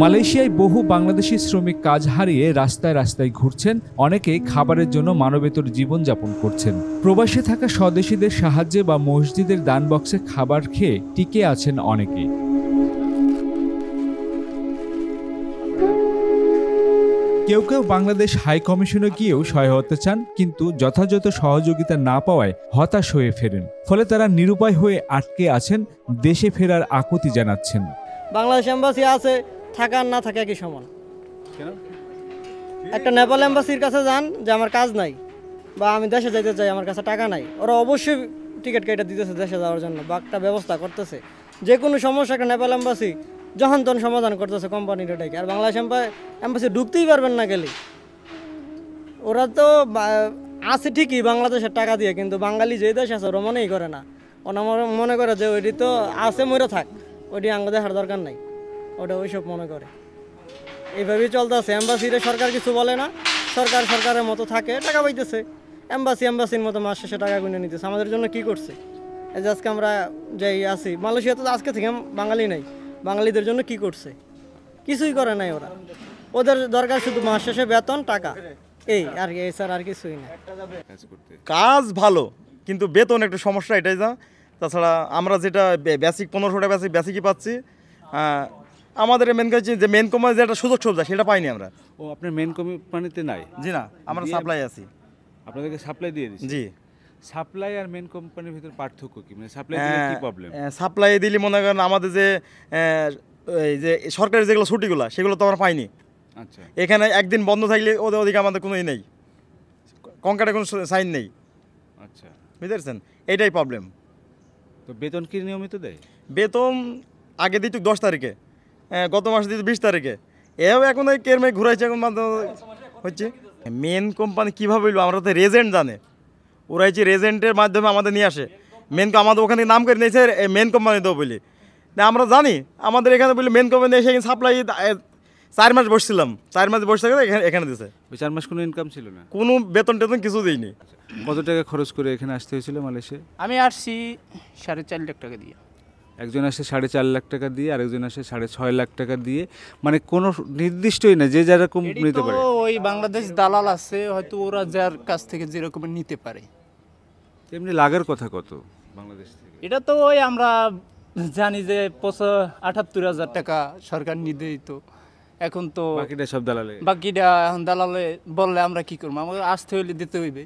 মালয়েশিয়ায় বহু বাংলাদেশি শ্রমিক কাজ হারিয়ে রাস্তায় রাস্তায় ঘুরছেন, অনেকেই খাবারের জন্য মানবেতর জীবনযাপন করছেন। প্রবাসে থাকা স্বদেশীদের সাহায্যে বা মসজিদের দান বক্সে খাবার খেয়ে টিকে আছেন অনেকেই। কেউ কেউ বাংলাদেশ হাই কমিশনে গিয়েও সহায় হতে চান, কিন্তু যথাযথ সহযোগিতা না পাওয়ায় হতাশ হয়ে ফেরেন। ফলে তারা নিরুপায় হয়ে আটকে আছেন, দেশে ফেরার আকুতি জানাচ্ছেন। বাংলাদেশ এম্বাসি আছে, থাকা না থাকা একই সমান। একটা নেপাল এম্বাসির কাছে যান যে আমার কাজ নাই বা আমি দেশে যাইতে চাই, আমার কাছে টাকা নাই, ওরা অবশ্যই টিকিট কেটে দিতেছে দেশে যাওয়ার জন্য বা একটা ব্যবস্থা করতেছে। যে কোনো সমস্যা একটা নেপাল এম্বাসি যখন তখন সমাধান করতেছে কোম্পানির ওটাকে। আর বাংলাদেশ এম্বাসি ঢুকতেই পারবেন না গেলে। ওরা তো আছে ঠিকই বাংলাদেশের টাকা দিয়ে, কিন্তু বাঙালি যে দেশ আছে ওরা মনেই করে না। ওরা মনে করে যে ওইটি তো আছে, মরে থাক, ওইটি আঙ্গ দেখার দরকার নাই, ওটা ওইসব মনে করে। এইভাবেই চলতেছে। এম্বাসিরে সরকার কিছু বলে না, সরকার সরকারের মতো থাকে, টাকা পাইতেছে। এম্বাসির মতো মাস শেষে টাকা গুনে নিতেছে। আমাদের জন্য কি করছে? এই যে আজকে আমরা যাই আছি মালয়েশিয়াতে, আজকে থেকে বাঙালি নাই, বাঙালিদের জন্য কি করছে? কিছুই করে নাই ওরা। ওদের দরকার শুধু মাস শেষে বেতন, টাকা, এই আর কি, এই স্যার আর কিছুই না। কাজ ভালো, কিন্তু বেতন একটু সমস্যা, এটাই যা। তাছাড়া আমরা যেটা বেসিক 1500 টাকা বেসিকই পাচ্ছি। আমাদের মেন কাজ যে মেন কোম্পানি যেটা সুযোগ সুবিধা সেটা পাইনি আমরা। ও, আপনার মেন কোম্পানিতে নাই? জি না, আমরা সাপ্লাই আছি। আপনাদেরকে সাপ্লাই দিয়ে দিচ্ছি? জি। সাপ্লাই আর মেন কোম্পানির ভিতরে পার্থক্য কি? মানে সাপ্লাই দিলে কি প্রবলেম? সাপ্লাই দিলে মনে করেন আমাদের যে এই যে সরকারি যেগুলো ছুটিগুলো সেগুলো তো আমরা পাইনি। আচ্ছা, এখানে একদিন বন্ধ থাকলে ওদিকে আমাদের কোনো নেই, কঙ্কাটে কোনো সাইন নেই। আচ্ছা, বুঝতে পারছেন, এইটাই প্রবলেম। তো বেতন কি নিয়মিত দেয়? বেতন আগে দিত 10 তারিখে, গত মাসে দিত 20 তারিখে। এও এখন এই কেরমে ঘুরাইছে, এখন হচ্ছে। মেন কোম্পানি কীভাবে বলবো, আমরা তো রেজেন্ট জানে, ওরা হচ্ছে রেজেন্টের মাধ্যমে আমাদের নিয়ে আসে। আমাদের ওখানে নাম করে নিয়েছে মেন কোম্পানি দেবো বলি না, আমরা জানি আমাদের এখানে বলি মেন কোম্পানি এসে সাপ্লাই 4 মাস বসছিলাম, 4 মাস বসে থাকে এখানে দিয়েছে। 4 মাস কোনো ইনকাম ছিল না? কোনো বেতন টেতন কিছু দিইনি। কত টাকা খরচ করে এখানে আসতে হয়েছিল মালয়েশিয়া? আমি আসছি 4.5 লাখ টাকা দিয়ে। একজন আসে 4.5 লাখ টাকা দিয়ে, আরেকজন আসে 6.5 লাখ টাকা দিয়ে। মানে কোনো নির্দিষ্টই না, যে যেরকম নিতে পারে। ওই বাংলাদেশ দালাল আছে, হয়তো ওরা যার কাছ থেকে যেরকম নিতে পারে। এমনি লাগার কথা কত বাংলাদেশ থেকে? এটা তো ওই আমরা জানি যে 78,000 টাকা সরকার নিদেই। তো এখন তো বাকিটা সব দালালে, বাকিটা এখন দালালে বললে আমরা কি করবো? আমাদের আসতে হইলে দিতে হইবে।